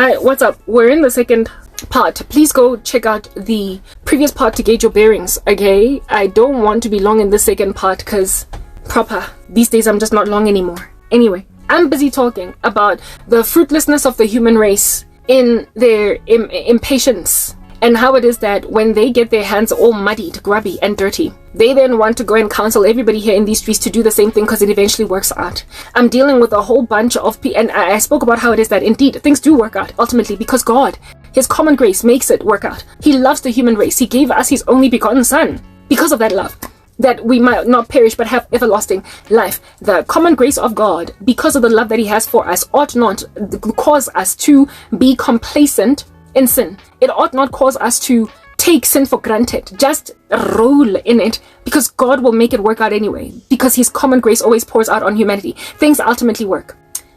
Hi, what's up? We're in the second part. Please go check out the previous part to gauge your bearings, okay? I don't want to be long in the second part because these days I'm just not long anymore. Anyway, I'm busy talking about the fruitlessness of the human race in their impatience, and how it is that when they get their hands all muddied, grubby and dirty, they then want to go and counsel everybody here in these streets to do the same thing because it eventually works out. I'm dealing with a whole bunch of people, and I spoke about how it is that indeed things do work out ultimately because God, His common grace makes it work out. He loves the human race. He gave us His only begotten Son because of that love, that we might not perish but have everlasting life. The common grace of God, because of the love that He has for us, ought not cause us to be complacent in sin. It ought not cause us to take sin for granted, just roll in it, because God will make it work out anyway, because His common grace always pours out on humanity. Things ultimately work.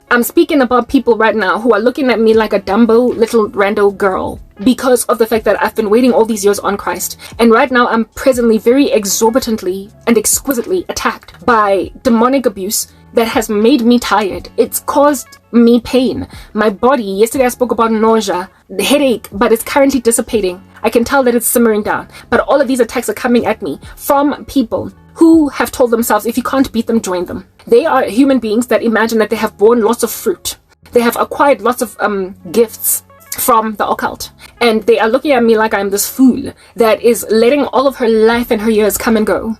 I'm speaking about people right now who are looking at me like a Dumbo little rando girl because of the fact that I've been waiting all these years on Christ, and right now I'm presently very exorbitantly and exquisitely attacked by demonic abuse that has made me tired. It's caused me pain. My body, yesterday I spoke about nausea, the headache, but it's currently dissipating. I can tell that it's simmering down. But all of these attacks are coming at me from people who have told themselves, if you can't beat them, join them. They are human beings that imagine that they have borne lots of fruit. They have acquired lots of gifts from the occult, and they are looking at me like I'm this fool that is letting all of her life and her years come and go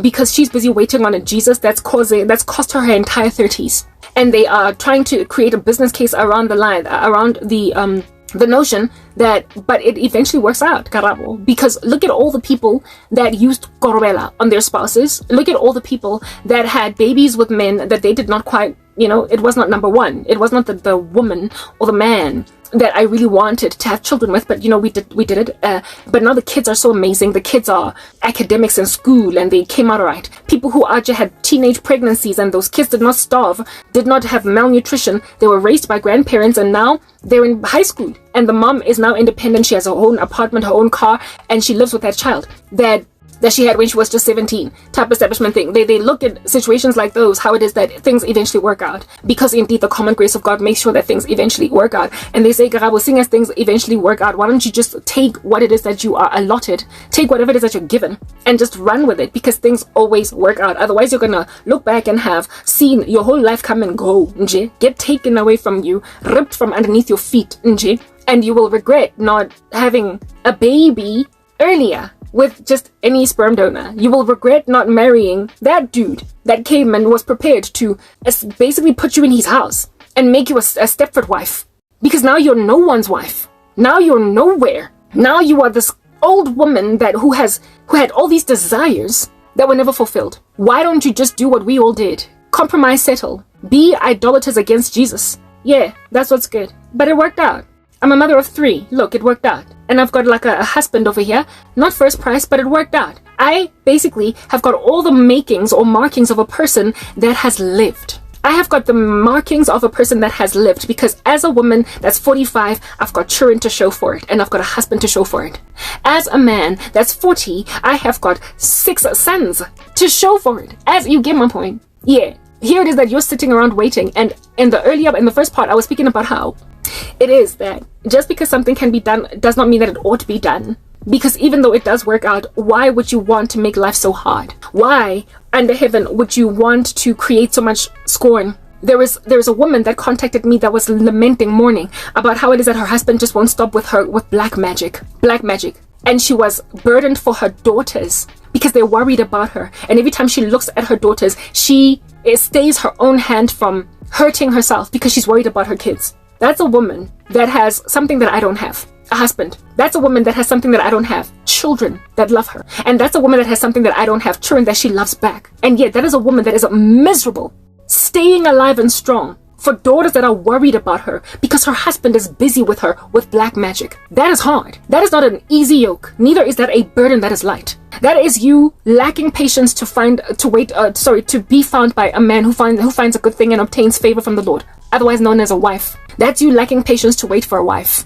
because she's busy waiting on a Jesus that's cost her entire 30s. And they are trying to create a business case around the notion that, but it eventually works out, Karabo, because look at all the people that used korobela on their spouses. Look at all the people that had babies with men that they did not quite, it was not number one. It was not the woman or the man that I really wanted to have children with, but we did it. But now the kids are so amazing. The kids are academics in school and they came out all right. People who actually had teenage pregnancies and those kids did not starve, did not have malnutrition. They were raised by grandparents and now they're in high school. And the mom is now independent. She has her own apartment, her own car, and she lives with that child that she had when she was just 17, type establishment thing. They look at situations like those, how it is that things eventually work out, because indeed the common grace of God makes sure that things eventually work out. And they say, Karabo, seeing as things eventually work out, why don't you just take what it is that you are allotted, take whatever it is that you're given, and just run with it, because things always work out. Otherwise, you're gonna look back and have seen your whole life come and go, nje, get taken away from you, ripped from underneath your feet, nje, and you will regret not having a baby earlier with just any sperm donor. You will regret not marrying that dude that came and was prepared to basically put you in his house and make you a Stepford wife. Because now you're no one's wife. Now you're nowhere. Now you are this old woman who had all these desires that were never fulfilled. Why don't you just do what we all did? Compromise, settle. Be idolaters against Jesus. Yeah, that's what's good. But it worked out. I'm a mother of 3. Look, it worked out. And I've got like a husband over here. Not first price, but it worked out. I basically have got all the makings or markings of a person that has lived. I have got the markings of a person that has lived, because as a woman that's 45, I've got children to show for it, and I've got a husband to show for it. As a man that's 40, I have got 6 sons to show for it. As you get my point. Yeah. Here it is that you're sitting around waiting. And in the first part, I was speaking about how it is that just because something can be done does not mean that it ought to be done. Because even though it does work out, why would you want to make life so hard? Why under heaven would you want to create so much scorn? There is a woman that contacted me that was lamenting, mourning about how it is that her husband just won't stop with her with black magic. And she was burdened for her daughters because they're worried about her. And every time she looks at her daughters, she stays her own hand from hurting herself because she's worried about her kids. That's a woman that has something that I don't have. A husband. That's a woman that has something that I don't have. Children that love her. And that's a woman that has something that I don't have. Children that she loves back. And yet that is a woman that is miserable, staying alive and strong for daughters that are worried about her because her husband is busy with her with black magic. That is hard. That is not an easy yoke. Neither is that a burden that is light. That is you lacking patience to be found by a man who finds a good thing and obtains favor from the Lord, otherwise known as a wife. That's you lacking patience to wait for a wife,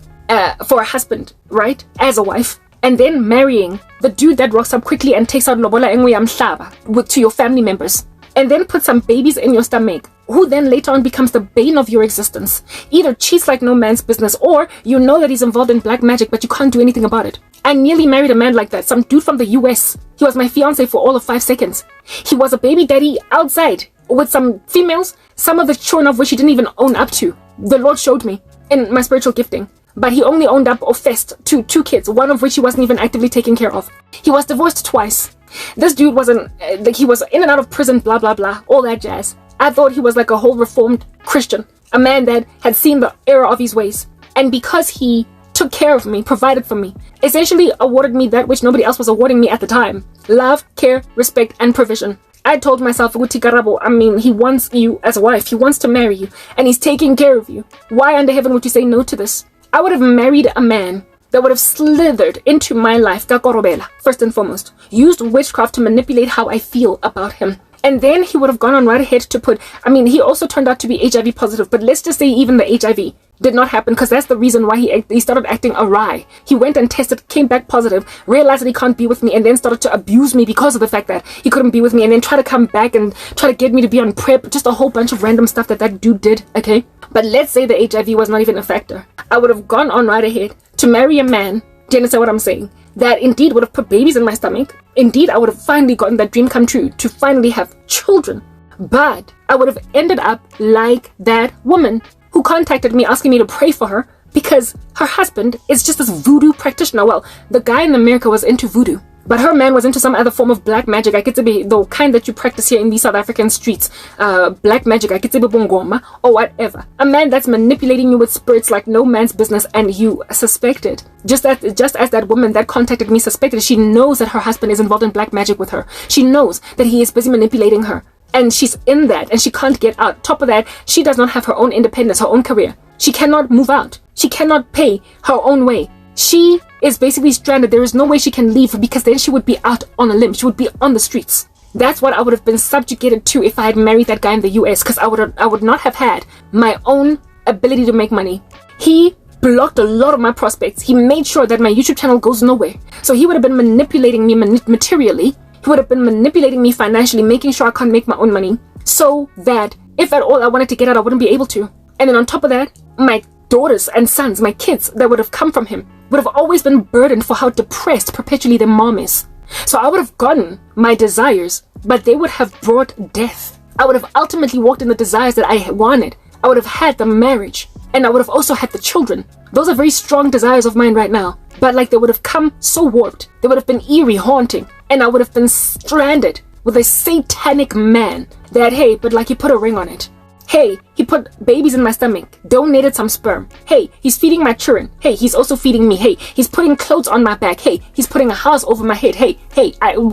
for a husband, right? As a wife. And then marrying the dude that rocks up quickly and takes out lobola engwe yamhlaba to your family members, and then put some babies in your stomach who then later on becomes the bane of your existence. Either cheats like no man's business, or you know that he's involved in black magic, but you can't do anything about it. I nearly married a man like that, some dude from the US. He was my fiance for all of 5 seconds. He was a baby daddy outside with some females, some of the children of which he didn't even own up to. The Lord showed me in my spiritual gifting. But he only owned up or fessed to 2 kids, one of which he wasn't even actively taking care of. He was divorced twice. This dude wasn't, he was in and out of prison, blah, blah, blah, all that jazz. I thought he was like a whole reformed Christian, a man that had seen the error of his ways. And because he took care of me, provided for me, essentially awarded me that which nobody else was awarding me at the time: love, care, respect, and provision. I told myself, Karabo, I mean, he wants you as a wife, he wants to marry you, and he's taking care of you. Why under heaven would you say no to this? I would have married a man that would have slithered into my life, first and foremost, used witchcraft to manipulate how I feel about him. And then he would have gone on right ahead to put, I mean, he also turned out to be HIV positive, but let's just say even the HIV did not happen, because that's the reason why he started acting awry. He went and tested, came back positive, realized that he can't be with me, and then started to abuse me because of the fact that he couldn't be with me, and then try to come back and try to get me to be on PrEP, just a whole bunch of random stuff that dude did, okay? But let's say the HIV was not even a factor. I would have gone on right ahead to marry a man, do you understand what I'm saying, that indeed would have put babies in my stomach. Indeed, I would have finally gotten that dream come true, to finally have children. But I would have ended up like that woman who contacted me asking me to pray for her because her husband is just this voodoo practitioner. Well, the guy in America was into voodoo, but her man was into some other form of black magic. I get to be the kind that you practice here in these South African streets. Black magic, I get to be bongoma or whatever. A man that's manipulating you with spirits like no man's business, and you suspect it. Just as that woman that contacted me suspected, she knows that her husband is involved in black magic with her. She knows that he is busy manipulating her. And she's in that, and she can't get out. Top of that, she does not have her own independence, her own career. She cannot move out. She cannot pay her own way. She is basically stranded. There is no way she can leave, because then she would be out on a limb. She would be on the streets. That's what I would have been subjugated to if I had married that guy in the US, because I would not have had my own ability to make money. He blocked a lot of my prospects. He made sure that my YouTube channel goes nowhere. So he would have been manipulating me materially. He would have been manipulating me financially, making sure I can't make my own money, so that if at all I wanted to get out, I wouldn't be able to. And then on top of that, my daughters and sons, my kids that would have come from him, would have always been burdened for how depressed perpetually their mom is. So I would have gotten my desires, but they would have brought death. I would have ultimately walked in the desires that I wanted. I would have had the marriage, and I would have also had the children. Those are very strong desires of mine right now. But like, they would have come so warped. They would have been eerie, haunting. And I would have been stranded with a satanic man that, hey, but like, he put a ring on it. Hey, he put babies in my stomach, donated some sperm. Hey, he's feeding my children. Hey, he's also feeding me. Hey, he's putting clothes on my back. Hey, he's putting a house over my head. Hey,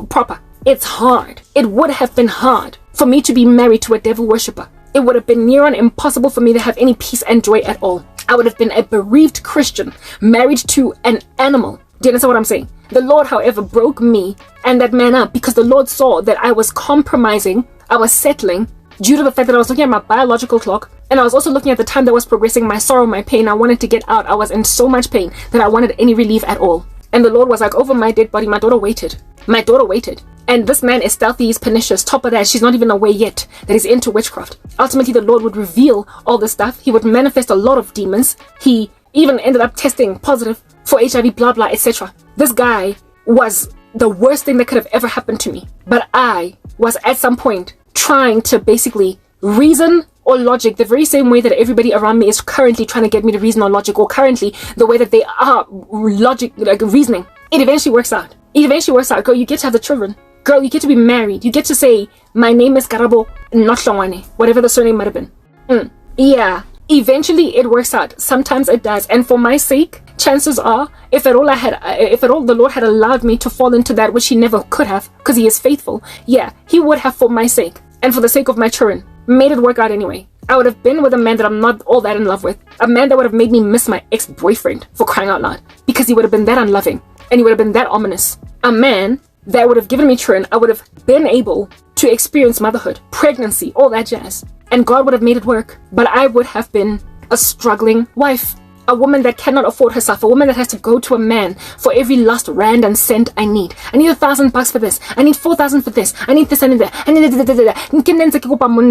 proper. It's hard. It would have been hard for me to be married to a devil worshipper. It would have been near on impossible for me to have any peace and joy at all. I would have been a bereaved Christian, married to an animal. Do you understand what I'm saying? The Lord, however, broke me and that man up, because the Lord saw that I was compromising, I was settling, due to the fact that I was looking at my biological clock, and I was also looking at the time that was progressing, my sorrow, my pain. I wanted to get out. I was in so much pain that I wanted any relief at all. And the Lord was like, over my dead body, my daughter waited. My daughter waited. And this man is stealthy, he's pernicious. Top of that, she's not even aware yet that he's into witchcraft. Ultimately, the Lord would reveal all this stuff. He would manifest a lot of demons. He even ended up testing positive for HIV, blah, blah, etc. This guy was the worst thing that could have ever happened to me. But I was at some point trying to basically reason or logic the very same way that everybody around me is currently trying to get me to reason or logic, or currently the way that they are logic, like reasoning. It eventually works out. It eventually works out. Girl, you get to have the children. Girl, you get to be married. You get to say, my name is Karabo, not Hlongwane, whatever the surname might have been. Yeah, eventually it works out. Sometimes it does. And for my sake, chances are, if at all the Lord had allowed me to fall into that which he never could have, because he is faithful, yeah, he would have, for my sake and for the sake of my children, made it work out anyway. I would have been with a man that I'm not all that in love with. A man that would have made me miss my ex-boyfriend, for crying out loud, because he would have been that unloving and he would have been that ominous. A man that would have given me children. I would have been able to experience motherhood, pregnancy, all that jazz. And God would have made it work. But I would have been a struggling wife, A woman that cannot afford herself. A woman that has to go to a man for every last rand and cent I need. I need $1,000 for this. I need 4,000 for this. I need this and that. I need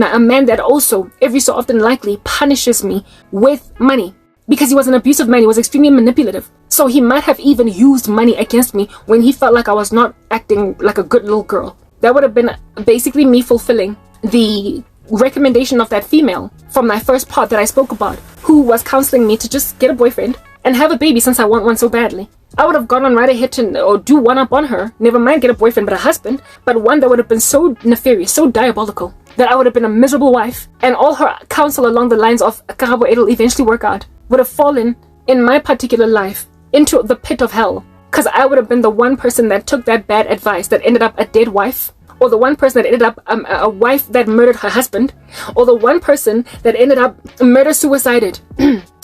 a man that also every so often likely punishes me with money. Because he was an abusive man, he was extremely manipulative. So he might have even used money against me when he felt like I was not acting like a good little girl. That would have been basically me fulfilling the recommendation of that female from my first part that I spoke about, who was counseling me to just get a boyfriend and have a baby since I want one so badly. I would have gone on right ahead to or do one up on her, never mind get a boyfriend but a husband, but one that would have been so nefarious, so diabolical, that I would have been a miserable wife, and all her counsel along the lines of Karabo, it'll eventually work out, would have fallen in my particular life into the pit of hell, because I would have been the one person that took that bad advice that ended up a dead wife, or the one person that ended up a wife that murdered her husband, or the one person that ended up murder-suicided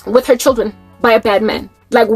with her children by a bad man. Like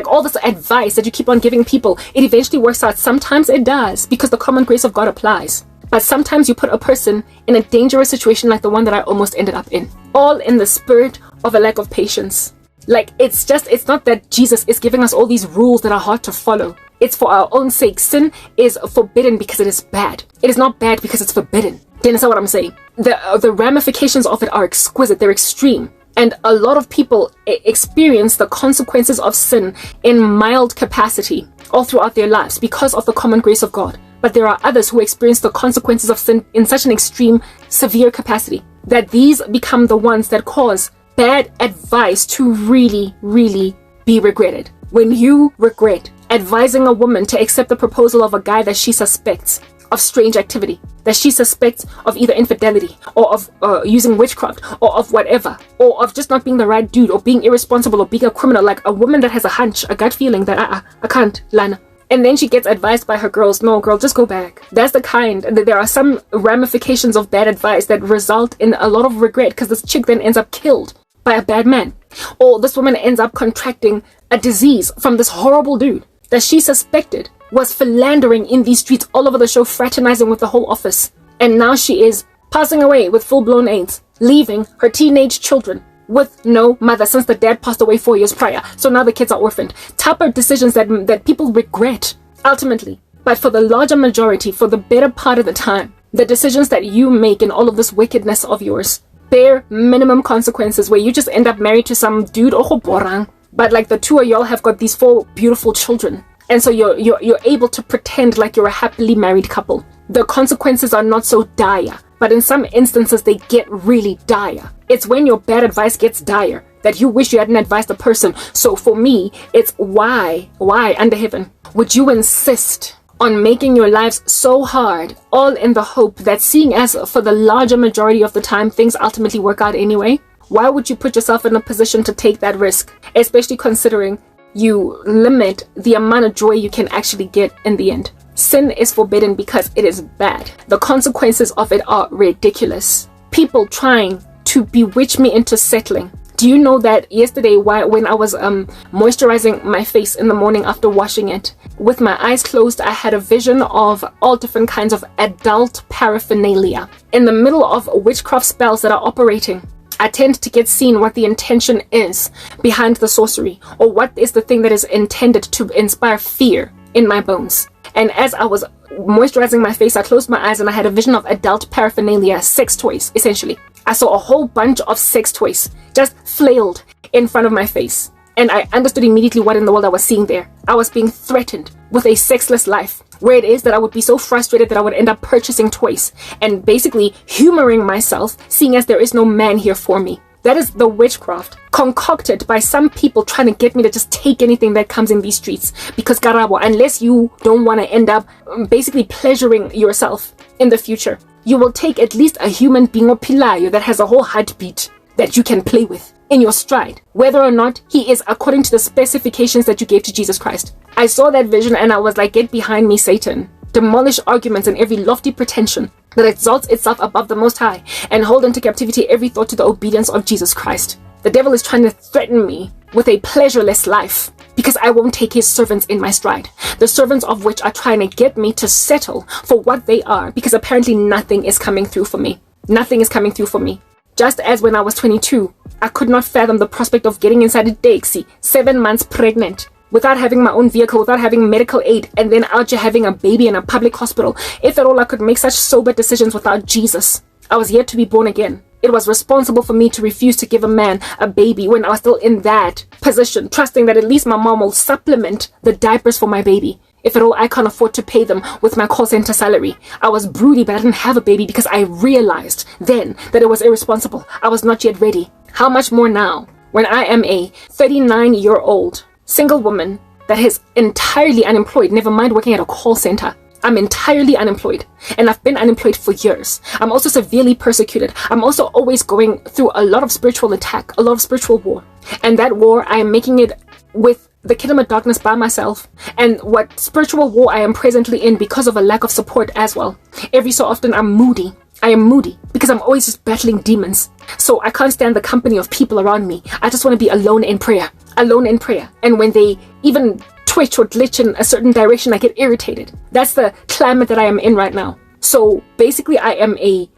all this advice that you keep on giving people, it eventually works out. Sometimes it does, because the common grace of God applies. But sometimes you put a person in a dangerous situation like the one that I almost ended up in. All in the spirit of a lack of patience. Like, it's not that Jesus is giving us all these rules that are hard to follow. It's for our own sake. Sin is forbidden because it is bad. It is not bad because it's forbidden. Do you understand what I'm saying? The ramifications of it are exquisite. They're extreme. And a lot of people experience the consequences of sin in mild capacity all throughout their lives because of the common grace of God. But there are others who experience the consequences of sin in such an extreme, severe capacity that these become the ones that cause bad advice to really, really be regretted. When you regret advising a woman to accept the proposal of a guy that she suspects of strange activity, that she suspects of either infidelity or of using witchcraft or of whatever, or of just not being the right dude or being irresponsible or being a criminal, like a woman that has a hunch, a gut feeling that I can't, Lana. And then she gets advised by her girls, no girl, just go back. That's the kind, there are some ramifications of bad advice that result in a lot of regret, because this chick then ends up killed by a bad man. Or this woman ends up contracting a disease from this horrible dude that she suspected was philandering in these streets all over the show, fraternizing with the whole office. And now she is passing away with full-blown AIDS, leaving her teenage children with no mother since the dad passed away 4 years prior. So now the kids are orphaned. Type of decisions that people regret ultimately. But for the larger majority, for the better part of the time, the decisions that you make in all of this wickedness of yours bear minimum consequences, where you just end up married to some dude or borang, but like the two of y'all have got these 4 beautiful children. And so you're able to pretend like you're a happily married couple. The consequences are not so dire, but in some instances they get really dire. It's when your bad advice gets dire that you wish you hadn't advised the person. So for me, it's why under heaven would you insist on making your lives so hard, all in the hope that, seeing as for the larger majority of the time things ultimately work out anyway? Why would you put yourself in a position to take that risk, especially considering you limit the amount of joy you can actually get in the end? Sin is forbidden because it is bad. The consequences of it are ridiculous. People trying to bewitch me into settling. Do you know that yesterday when I was moisturizing my face in the morning after washing it, with my eyes closed, I had a vision of all different kinds of adult paraphernalia. In the middle of witchcraft spells that are operating, I tend to get seen what the intention is behind the sorcery, or what is the thing that is intended to inspire fear in my bones. And as I was moisturizing my face, I closed my eyes and I had a vision of adult paraphernalia, sex toys, essentially. I saw a whole bunch of sex toys just flailed in front of my face. And I understood immediately what in the world I was seeing there. I was being threatened with a sexless life, where it is that I would be so frustrated that I would end up purchasing toys and basically humoring myself, seeing as there is no man here for me. That is the witchcraft concocted by some people trying to get me to just take anything that comes in these streets. Because Karabo, unless you don't want to end up basically pleasuring yourself in the future, you will take at least a human being or pilayo that has a whole heartbeat that you can play with in your stride, whether or not he is according to the specifications that you gave to Jesus Christ. I saw that vision and I was like, get behind me, Satan. Demolish arguments and every lofty pretension that exalts itself above the Most High, and hold into captivity every thought to the obedience of Jesus Christ. The devil is trying to threaten me with a pleasureless life because I won't take his servants in my stride. The servants of which are trying to get me to settle for what they are, because apparently nothing is coming through for me. Nothing is coming through for me. Just as when I was 22, I could not fathom the prospect of getting inside a taxi, 7 months pregnant, without having my own vehicle, without having medical aid, and then out here having a baby in a public hospital. If at all I could make such sober decisions without Jesus, I was yet to be born again. It was responsible for me to refuse to give a man a baby when I was still in that position, trusting that at least my mom will supplement the diapers for my baby. If at all I can't afford to pay them with my call center salary. I was broody, but I didn't have a baby because I realized then that it was irresponsible. I was not yet ready. How much more now, when I am a 39-year-old single woman that is entirely unemployed, never mind working at a call center. I'm entirely unemployed, and I've been unemployed for years. I'm also severely persecuted. I'm also always going through a lot of spiritual attack, a lot of spiritual war. And that war, I am making it with the kingdom of darkness by myself, and what spiritual war I am presently in because of a lack of support as well. Every so often I'm moody. I am moody because I'm always just battling demons. So I can't stand the company of people around me. I just want to be alone in prayer. Alone in prayer. And when they even twitch or glitch in a certain direction, I get irritated. That's the climate that I am in right now. So basically I am a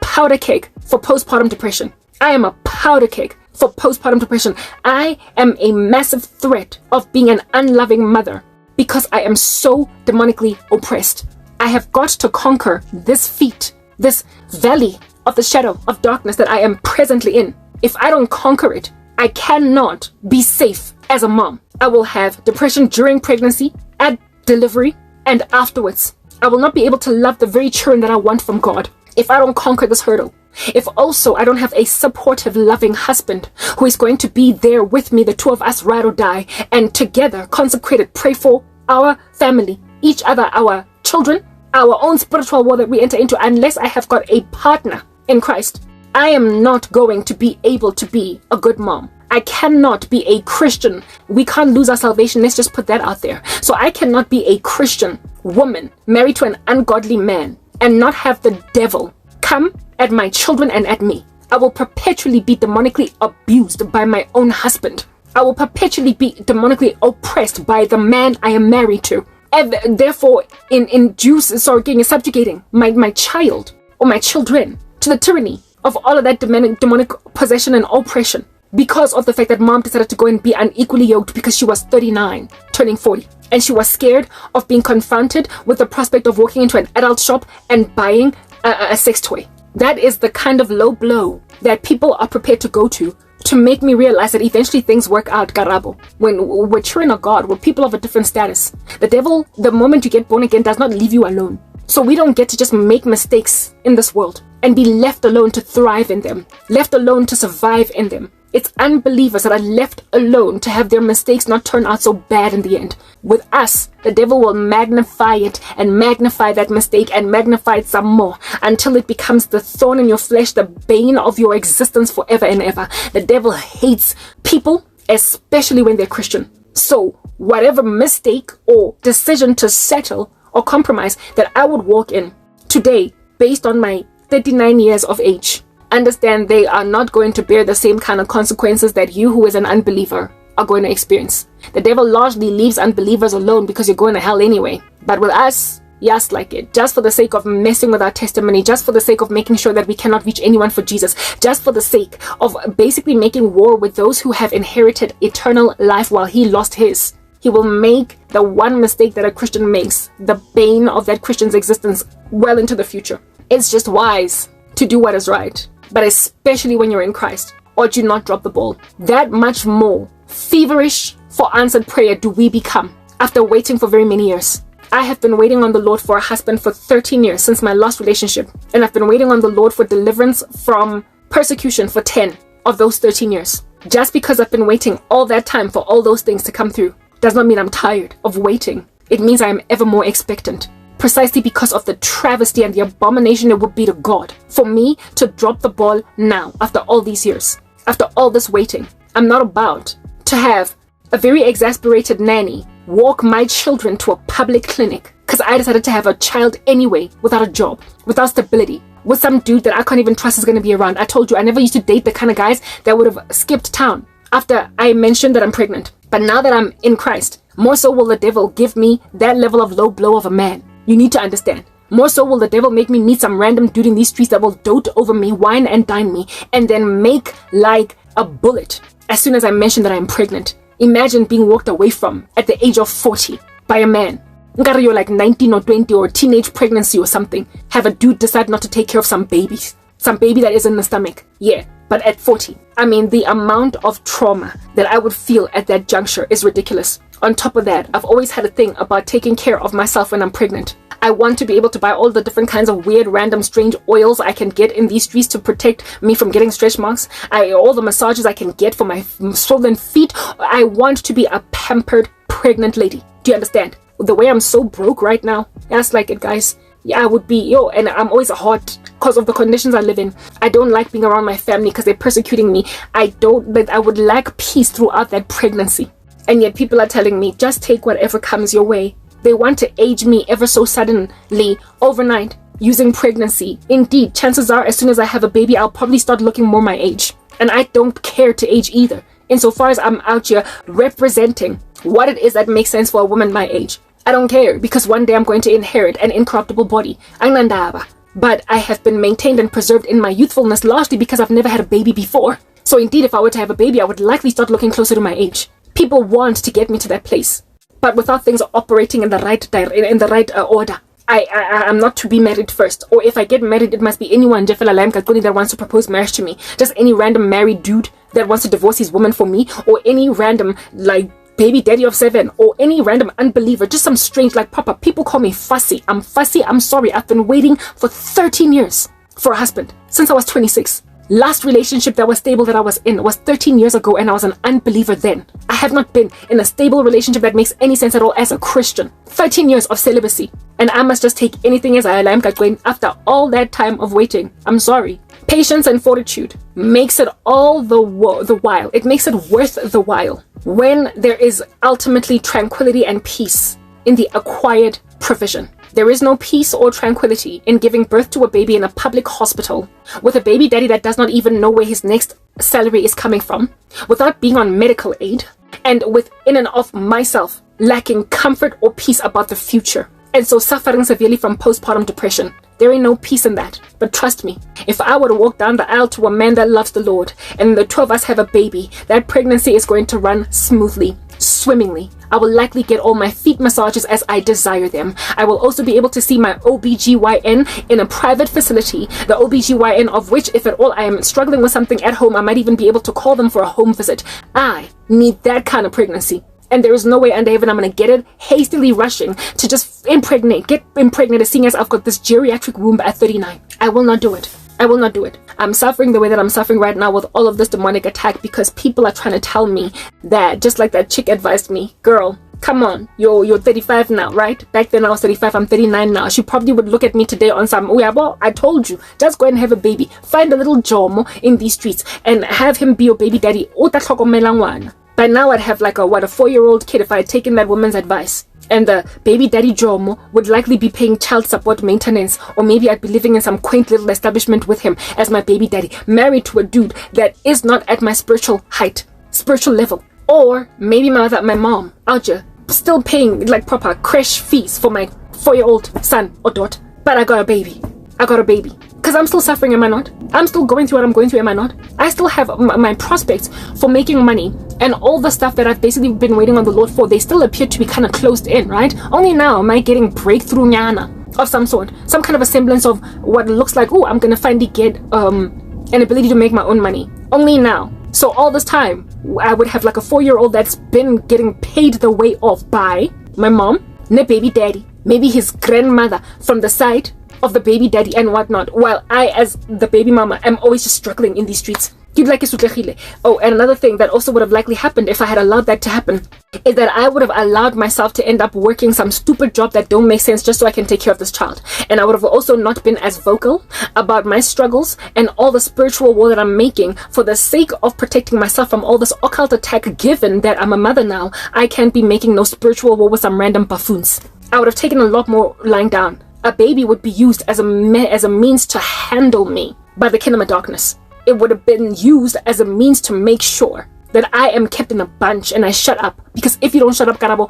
powder keg for postpartum depression. I am a powder keg for postpartum depression. I am a massive threat of being an unloving mother because I am so demonically oppressed. I have got to conquer this feat, this valley of the shadow of darkness that I am presently in. If I don't conquer it, I cannot be safe as a mom. I will have depression during pregnancy, at delivery, and afterwards. I will not be able to love the very children that I want from God if I don't conquer this hurdle. If also I don't have a supportive, loving husband who is going to be there with me, the two of us ride or die, and together, consecrated, pray for our family, each other, our children, our own spiritual war that we enter into, unless I have got a partner in Christ, I am not going to be able to be a good mom. I cannot be a Christian. We can't lose our salvation. Let's just put that out there. So I cannot be a Christian woman married to an ungodly man and not have the devil come at my children and at me. I will perpetually be demonically abused by my own husband. I will perpetually be demonically oppressed by the man I am married to. And therefore, subjugating my child or my children to the tyranny of all of that demonic possession and oppression, because of the fact that mom decided to go and be unequally yoked because she was 39, turning 40. And she was scared of being confronted with the prospect of walking into an adult shop and buying a sex toy. That is the kind of low blow that people are prepared to go to make me realize that eventually things work out, Karabo. When we're children of God, we're people of a different status. The devil, the moment you get born again, does not leave you alone. So we don't get to just make mistakes in this world and be left alone to thrive in them, left alone to survive in them. It's unbelievers that are left alone to have their mistakes not turn out so bad in the end. With us, the devil will magnify it and magnify that mistake and magnify it some more until it becomes the thorn in your flesh, the bane of your existence forever and ever. The devil hates people, especially when they're Christian. So whatever mistake or decision to settle or compromise that I would walk in today, based on my 39 years of age, understand they are not going to bear the same kind of consequences that you, who is an unbeliever, are going to experience. The devil largely leaves unbelievers alone because you're going to hell anyway. But with us, yes, like it, just for the sake of messing with our testimony, just for the sake of making sure that we cannot reach anyone for Jesus, just for the sake of basically making war with those who have inherited eternal life while he lost his. He will make the one mistake that a Christian makes the bane of that Christian's existence well into the future. It's just wise to do what is right, but especially when you're in Christ, or do not drop the ball. That much more feverish for answered prayer do we become after waiting for very many years. I have been waiting on the Lord for a husband for 13 years since my last relationship, and I've been waiting on the Lord for deliverance from persecution for 10 of those 13 years. Just because I've been waiting all that time for all those things to come through does not mean I'm tired of waiting. It means I am ever more expectant, precisely because of the travesty and the abomination it would be to God for me to drop the ball now after all these years, after all this waiting. I'm not about to have a very exasperated nanny walk my children to a public clinic because I decided to have a child anyway without a job, without stability, with some dude that I can't even trust is going to be around. I told you I never used to date the kind of guys that would have skipped town after I mentioned that I'm pregnant. But now that I'm in Christ, more so will the devil give me that level of low blow of a man. You need to understand. More so will the devil make me meet some random dude in these streets that will dote over me, wine and dine me, and then make like a bullet as soon as I mention that I'm pregnant. Imagine being walked away from at the age of 40 by a man. You're like 19 or 20 or teenage pregnancy or something. Have a dude decide not to take care of some babies. Some baby that is in the stomach. Yeah, but at 40. I mean, the amount of trauma that I would feel at that juncture is ridiculous. On top of that, I've always had a thing about taking care of myself when I'm pregnant. I want to be able to buy all the different kinds of weird, random, strange oils I can get in these streets to protect me from getting stretch marks. All the massages I can get for my swollen feet. I want to be a pampered, pregnant lady. Do you understand? The way I'm so broke right now, that's like it, guys. Yeah, I would be, and I'm always hot because of the conditions I live in. I don't like being around my family because they're persecuting me. I would lack peace throughout that pregnancy. And yet people are telling me, just take whatever comes your way. They want to age me ever so suddenly, overnight, using pregnancy. Indeed, chances are, as soon as I have a baby, I'll probably start looking more my age. And I don't care to age either, insofar as I'm out here representing what it is that makes sense for a woman my age. I don't care, because one day I'm going to inherit an incorruptible body. But I have been maintained and preserved in my youthfulness largely because I've never had a baby before. So indeed, if I were to have a baby, I would likely start looking closer to my age. People want to get me to that place, but without things operating in the right order. I'm not to be married first, or if I get married, it must be anyone that wants to propose marriage to me. Just any random married dude that wants to divorce his woman for me, or any random baby daddy of 7, or any random unbeliever, just some strange proper. People call me fussy. I'm fussy. I'm sorry. I've been waiting for 13 years for a husband since I was 26. Last relationship that was stable that I was in was 13 years ago, and I was an unbeliever then. I have not been in a stable relationship that makes any sense at all as a Christian. 13 years of celibacy, and I must just take anything as I am going after all that time of waiting. I'm sorry. Patience and fortitude makes it all the while. It makes it worth the while when there is ultimately tranquility and peace in the acquired provision. There is no peace or tranquility in giving birth to a baby in a public hospital with a baby daddy that does not even know where his next salary is coming from, without being on medical aid, and within and of myself lacking comfort or peace about the future, and so suffering severely from postpartum depression. There ain't no peace in that. But trust me, if I were to walk down the aisle to a man that loves the Lord, and the two of us have a baby, that pregnancy is going to run smoothly, swimmingly. I will likely get all my feet massages as I desire them. I will also be able to see my OBGYN in a private facility, the OBGYN of which, if at all I am struggling with something at home, I might even be able to call them for a home visit. I need that kind of pregnancy. And there is no way under heaven I'm going to get it hastily rushing to just get impregnated, seeing as I've got this geriatric womb at 39. I will not do it. I will not do it. I'm suffering the way that I'm suffering right now with all of this demonic attack because people are trying to tell me that, just like that chick advised me, girl, come on, you're 35 now, right? Back then I was 35, I'm 39 now. She probably would look at me today on some, well, I told you, just go and have a baby. Find a little Jomo in these streets and have him be your baby daddy. By now I'd have a 4-year-old kid if I had taken that woman's advice. And the baby daddy Jomo would likely be paying child support maintenance, or maybe I'd be living in some quaint little establishment with him as my baby daddy, married to a dude that is not at my spiritual level. Or maybe my mom out here still paying proper creche fees for my 4-year-old son or daughter. But I got a baby. Because I'm still suffering, am I not? I'm still going through what I'm going through, am I not? I still have my prospects for making money, and all the stuff that I've basically been waiting on the Lord for, they still appear to be kind of closed in, right? Only now am I getting breakthrough nyana of some sort. Some kind of a semblance of what looks like, I'm going to finally get an ability to make my own money. Only now. So all this time, I would have a 4-year-old that's been getting paid the way off by my mom, my baby daddy, maybe his grandmother from the side of the baby daddy and whatnot, while I, as the baby mama, am always just struggling in these streets. Oh, and another thing that also would have likely happened if I had allowed that to happen is that I would have allowed myself to end up working some stupid job that don't make sense just so I can take care of this child. And I would have also not been as vocal about my struggles and all the spiritual war that I'm making for the sake of protecting myself from all this occult attack, given that I'm a mother now. I can't be making no spiritual war with some random buffoons. I would have taken a lot more lying down. A baby would be used as a means to handle me by the kingdom of darkness. It would have been used as a means to make sure that I am kept in a bunch and I shut up. Because if you don't shut up, Karabo,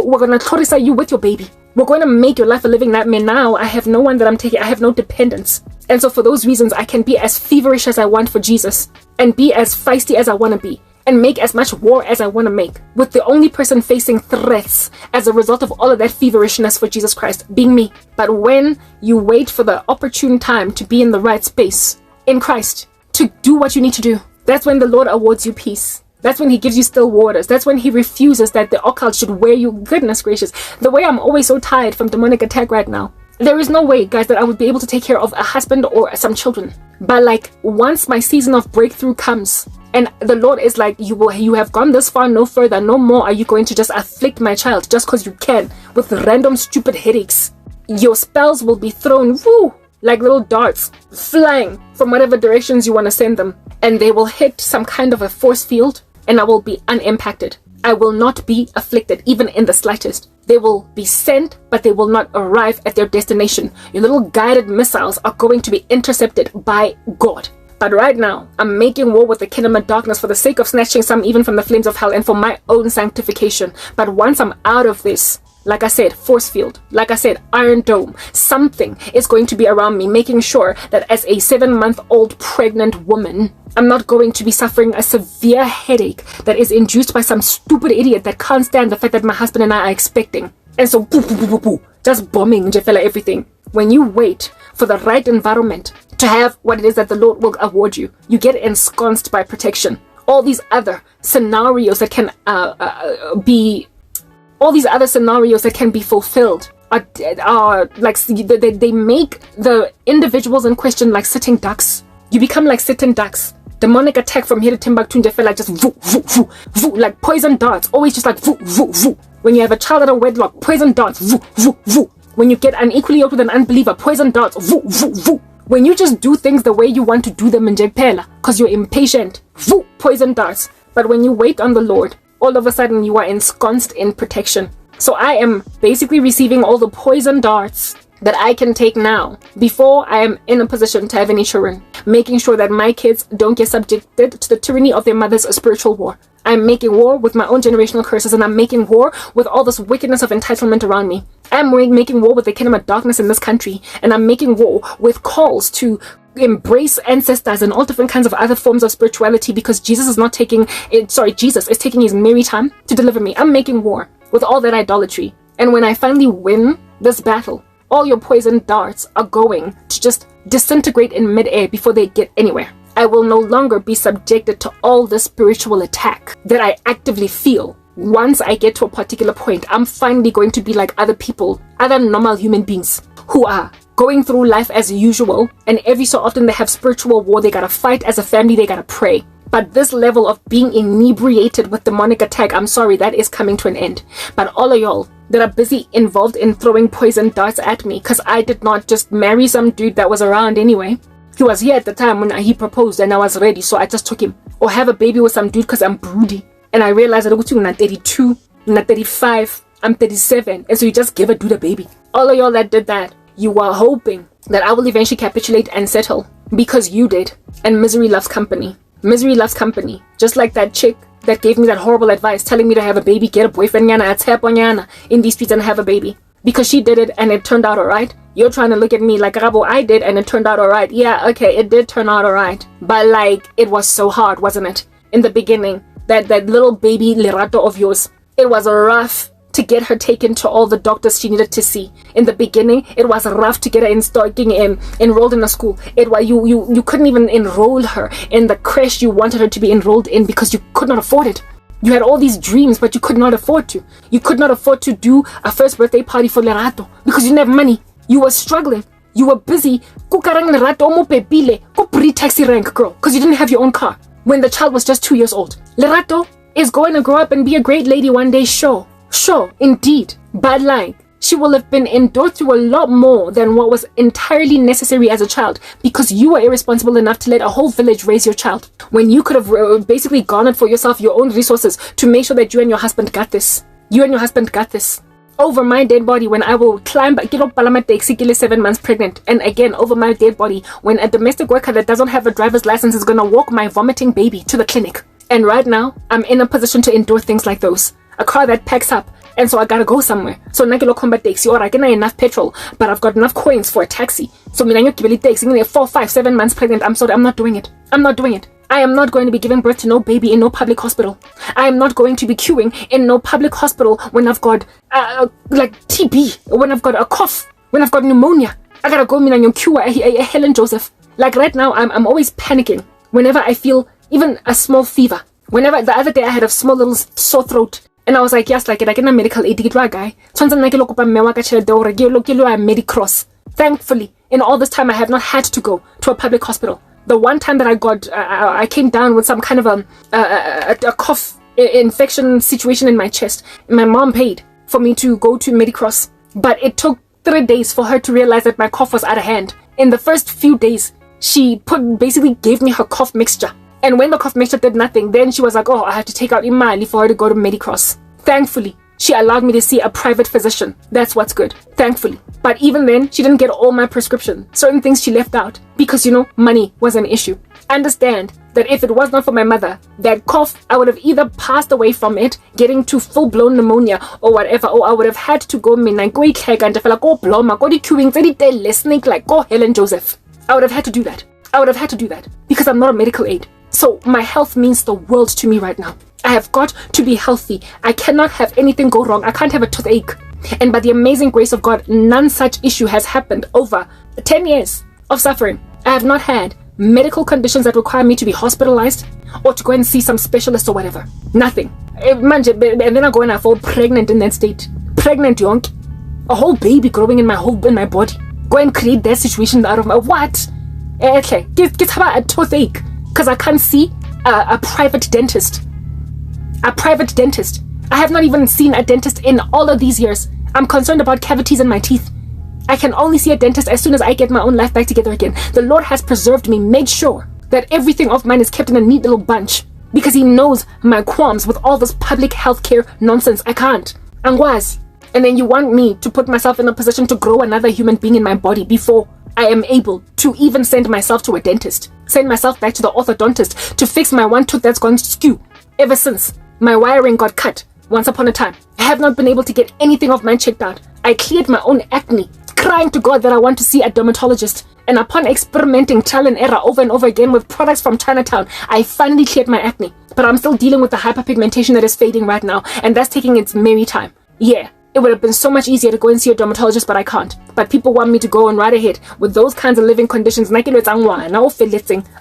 we're gonna torture you with your baby. We're going to make your life a living nightmare. Now I have no one that I'm taking. I have no dependence. And so for those reasons, I can be as feverish as I want for Jesus and be as feisty as I want to be and make as much war as I want to make, with the only person facing threats as a result of all of that feverishness for Jesus Christ being me. But when you wait for the opportune time to be in the right space in Christ, to do what you need to do, that's when the Lord awards you peace. That's when he gives you still waters. That's when he refuses that the occult should wear you. Goodness gracious. The way I'm always so tired from demonic attack right now. There is no way, guys, that I would be able to take care of a husband or some children. But like, once my season of breakthrough comes, and the Lord is like, you have gone this far, no further, no more are you going to just afflict my child just because you can with random stupid headaches. Your spells will be thrown, woo, like little darts, flying from whatever directions you want to send them. And they will hit some kind of a force field, and I will be unimpacted. I will not be afflicted, even in the slightest. They will be sent, but they will not arrive at their destination. Your little guided missiles are going to be intercepted by God. But right now, I'm making war with the kingdom of darkness for the sake of snatching some even from the flames of hell and for my own sanctification. But once I'm out of this, like I said, force field, like I said, Iron Dome, something is going to be around me, making sure that as a 7-month-old pregnant woman, I'm not going to be suffering a severe headache that is induced by some stupid idiot that can't stand the fact that my husband and I are expecting. And so, just bombing Jefela everything. When you wait for the right environment to have what it is that the Lord will award you, you get ensconced by protection. All these other scenarios that can be fulfilled are like, they make the individuals in question like sitting ducks. You become like sitting ducks. Demonic attack from here to Timbuktu and like just voo, voo, voo, voo, like poison darts, always just like voo, voo, voo. When you have a child at a wedlock, poison darts, voo, voo, voo. When you get unequally yoked with an unbeliever, poison darts, voo, voo, voo. When you just do things the way you want to do them in Jepela, because you're impatient, voo, poison darts. But when you wait on the Lord, all of a sudden you are ensconced in protection. So I am basically receiving all the poison darts that I can take now before I am in a position to have any children, making sure that my kids don't get subjected to the tyranny of their mother's spiritual war. I'm making war with my own generational curses, and I'm making war with all this wickedness of entitlement around me. I'm making war with the kingdom of darkness in this country, and I'm making war with calls to embrace ancestors and all different kinds of other forms of spirituality, because Jesus is taking his merry time to deliver me. I'm making war with all that idolatry. And when I finally win this battle, all your poison darts are going to just disintegrate in midair before they get anywhere. I will no longer be subjected to all this spiritual attack that I actively feel. Once I get to a particular point, I'm finally going to be like other people, other normal human beings who are going through life as usual, and every so often they have spiritual war. They gotta fight as a family, they gotta pray. But this level of being inebriated with demonic attack, I'm sorry, that is coming to an end. But all of y'all that are busy involved in throwing poison darts at me, because I did not just marry some dude that was around anyway. He was here at the time when he proposed and I was ready, so I just took him. Or have a baby with some dude because I'm broody. And I realized that I'm not 32, I'm not 35, I'm 37. And so you just give a dude a baby. All of y'all that did that, you were hoping that I will eventually capitulate and settle because you did. And misery loves company. Misery loves company. Just like that chick that gave me that horrible advice telling me to have a baby, get a boyfriend, yana, tap on yana in these streets and have a baby. Because she did it and it turned out alright. You're trying to look at me like, Karabo, I did and it turned out alright. Yeah, okay, it did turn out alright. But like, it was so hard, wasn't it? In the beginning, that little baby Lerato of yours, it was rough to get her taken to all the doctors she needed to see. In the beginning, it was rough to get her enrolled in a school. It was you couldn't even enroll her in the creche you wanted her to be enrolled in because you could not afford it. You had all these dreams, but you could not afford to. You could not afford to do a first birthday party for Lerato because you didn't have money. You were struggling. You were busy. Kukarang Lerato mo pepile, ko pre-taxi rank girl, because you didn't have your own car when the child was just 2 years old. Lerato is going to grow up and be a great lady one day, sure. Sure, indeed. But like, she will have been endured through a lot more than what was entirely necessary as a child because you were irresponsible enough to let a whole village raise your child when you could have basically garnered for yourself your own resources to make sure that you and your husband got this. You and your husband got this. Over my dead body when I will climb, get up Palama taxi, 7 months pregnant. And again, over my dead body when a domestic worker that doesn't have a driver's license is going to walk my vomiting baby to the clinic. And right now, I'm in a position to endure things like those. A car that packs up and so I gotta go somewhere. So I can combat taxi, or I can have enough petrol, but I've got enough coins for a taxi. So I can taxi 4, 5, 7 months pregnant. I'm sorry, I'm not doing it. I'm not doing it. I am not going to be giving birth to no baby in no public hospital. I am not going to be queuing in no public hospital when I've got like TB, when I've got a cough, when I've got pneumonia. I gotta go and queue a Helen Joseph. Like right now, I'm always panicking whenever I feel even a small fever. Whenever the other day I had a small little sore throat, and I was like, yes, like it, I get a medical aid. Guy. Medicross. Thankfully, in all this time, I have not had to go to a public hospital. The one time that I came down with some kind of a cough infection situation in my chest. My mom paid for me to go to Medicross, but it took 3 days for her to realize that my cough was out of hand. In the first few days, she basically gave me her cough mixture. And when the cough mixture did nothing, then she was like, oh, I have to take out imali for her to go to Medicross. Thankfully, she allowed me to see a private physician. That's what's good. Thankfully. But even then, she didn't get all my prescription. Certain things she left out because, money was an issue. Understand that if it was not for my mother, that cough, I would have either passed away from it, getting to full-blown pneumonia or whatever, or I would have had to go like go Helen Joseph. I would have had to do that. Because I'm not a medical aid. So my health means the world to me right now. I have got to be healthy. I cannot have anything go wrong. I can't have a toothache. And by the amazing grace of God, none such issue has happened over 10 years of suffering. I have not had medical conditions that require me to be hospitalized or to go and see some specialist or whatever. Nothing. And then I go and I fall pregnant in that state. Pregnant, yonk. A whole baby growing in my body. Go and create that situation out of my what? Okay, get a toothache because I can't see a private dentist. A private dentist. I have not even seen a dentist in all of these years. I'm concerned about cavities in my teeth. I can only see a dentist as soon as I get my own life back together again. The Lord has preserved me, made sure that everything of mine is kept in a neat little bunch because He knows my qualms with all this public healthcare nonsense. I can't. Angwaz. And then you want me to put myself in a position to grow another human being in my body before I am able to even send myself to a dentist, send myself back to the orthodontist to fix my one tooth that's gone skew. Ever since my wiring got cut once upon a time, I have not been able to get anything of mine checked out. I cleared my own acne, crying to God that I want to see a dermatologist. And upon experimenting trial and error over and over again with products from Chinatown, I finally cleared my acne. But I'm still dealing with the hyperpigmentation that is fading right now, and that's taking its merry time. Yeah. It would have been so much easier to go and see a dermatologist, but I can't. But people want me to go and right ahead with those kinds of living conditions. A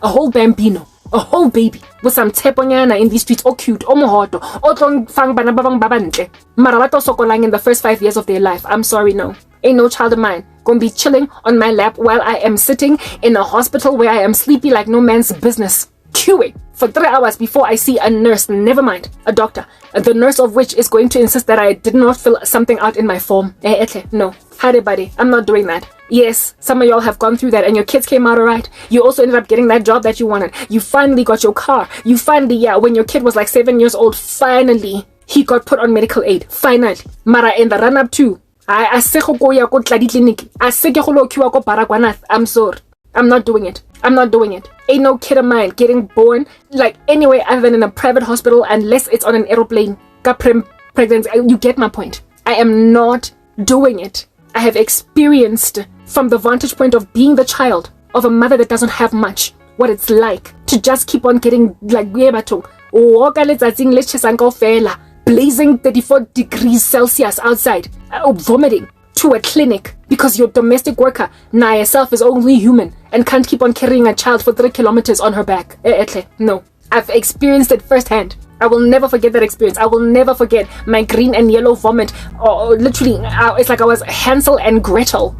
whole bambino, a whole baby with some teponyana in these streets, all cute, all mohoto, all fang bana babang babantle. Marabato sokolang in the first 5 years of their life. I'm sorry, no. Ain't no child of mine gonna be chilling on my lap while I am sitting in a hospital where I am sleepy like no man's business. Queuing for 3 hours before I see a nurse, never mind, a doctor, the nurse of which is going to insist that I did not fill something out in my form. No. Hade buddy, I'm not doing that. Yes, some of y'all have gone through that and your kids came out alright. You also ended up getting that job that you wanted. You finally got your car. You finally, when your kid was like 7 years old, finally, he got put on medical aid. Finally. Mara in the run-up too. I'm sorry. I'm not doing it. Ain't no kid of mine getting born like anywhere other than in a private hospital unless it's on an aeroplane. Pregnancy. You get my point. I am not doing it. I have experienced from the vantage point of being the child of a mother that doesn't have much what it's like to just keep on getting like blazing 34 degrees Celsius outside, vomiting to a clinic because your domestic worker, herself, is only human and can't keep on carrying a child for 3 kilometers on her back. No, I've experienced it firsthand. I will never forget that experience. I will never forget my green and yellow vomit. Literally, it's like I was Hansel and Gretel,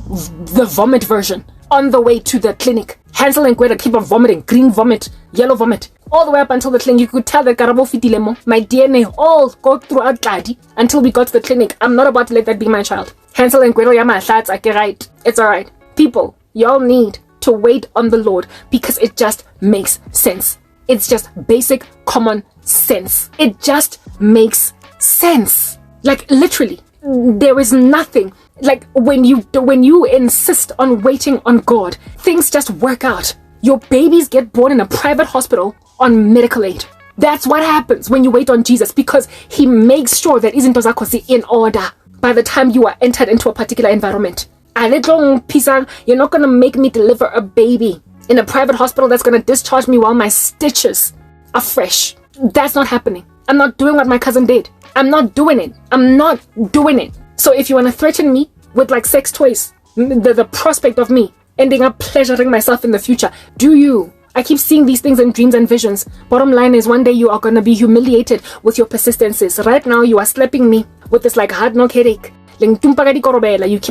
the vomit version, on the way to the clinic. Hansel and Gretel keep on vomiting, green vomit, yellow vomit, all the way up until the clinic. You could tell that Karabo fitilemo, my DNA all go throughout Gadi until we got to the clinic. I'm not about to let that be my child. Hansel and Gretel, that's right. It's alright. People, y'all need to wait on the Lord because it just makes sense. It's just basic common sense. It just makes sense. Like literally, there is nothing. Like when you insist on waiting on God, things just work out. Your babies get born in a private hospital on medical aid. That's what happens when you wait on Jesus, because he makes sure that izinto zakho in order by the time you are entered into a particular environment. You're not going to make me deliver a baby in a private hospital that's going to discharge me while my stitches are fresh. That's not happening. I'm not doing what my cousin did. I'm not doing it. I'm not doing it. So if you want to threaten me with like sex toys, the prospect of me ending up pleasuring myself in the future, do you? I keep seeing these things in dreams and visions. Bottom line is, one day you are going to be humiliated with your persistences. Right now you are slapping me with this like hard knock headache. You keep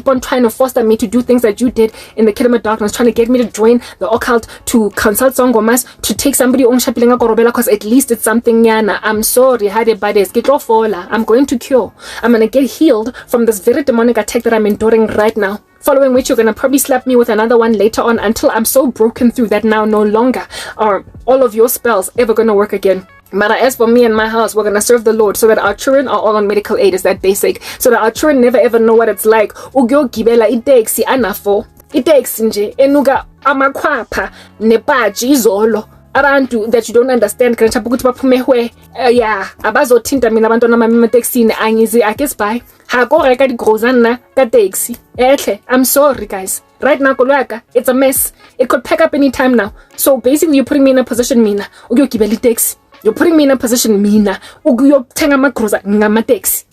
on trying to foster me to do things that you did in the Kingdom of Darkness, trying to get me to join the occult, to consult Songomas, to take somebody on Shapilenga Korobela, because at least it's something yana. I'm sorry, I'm going to cure. I'm going to get healed from this very demonic attack that I'm enduring right now. Following which you're going to probably slap me with another one later on, until I'm so broken through that now no longer are all of your spells ever going to work again. But as for me and my house, we're going to serve the Lord so that our children are all on medical aid. Is that basic? So that our children never ever know what it's like. It takes nje enuga amakwapa nebaji izolo. Abantu that you don't understand kancha ukuthi baphume hwe yeah abazothinta mina abantwana bami emateksini angizi akesibhayi hako reka digrozana ka taxi ehle. I'm sorry guys, right now kolwaka it's a mess. It could pack up anytime now. So basically you're putting me in a position mina ukuyogibela taxi. You're putting me in a position mina ukuyothenga amagroza ngamateksi.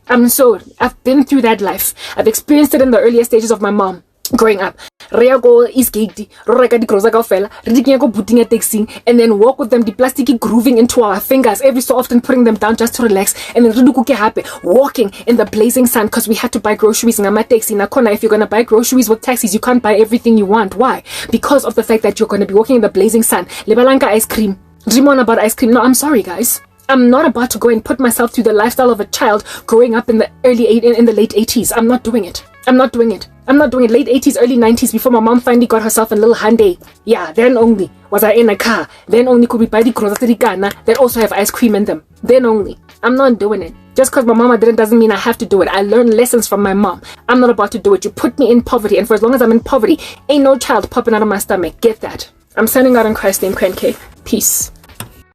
I'm sorry, I've been through that life. I've experienced it in the earlier stages of my mom growing up. Rea go is gate, reka di groza ka fela, re di go booting a taxi, and then walk with them the plastic grooving into our fingers every so often, putting them down just to relax, and then re ke happy walking in the blazing sun because we had to buy groceries in a taxi. Nakona, if you're gonna buy groceries with taxis, you can't buy everything you want. Why? Because of the fact that you're gonna be walking in the blazing sun. Lebalanka ice cream. Dream on about ice cream. No, I'm sorry guys. I'm not about to go and put myself through the lifestyle of a child growing up in the late 80s. I'm not doing it. I'm not doing it. Late 80s, early 90s, before my mom finally got herself a little Hyundai. Yeah, then only was I in a car. Then only could we buy the grocery that also have ice cream in them. Then only. I'm not doing it. Just because my mama didn't doesn't mean I have to do it. I learned lessons from my mom. I'm not about to do it. You put me in poverty, and for as long as I'm in poverty, ain't no child popping out of my stomach. Get that. I'm sending out in Christ's name, Crank. Peace.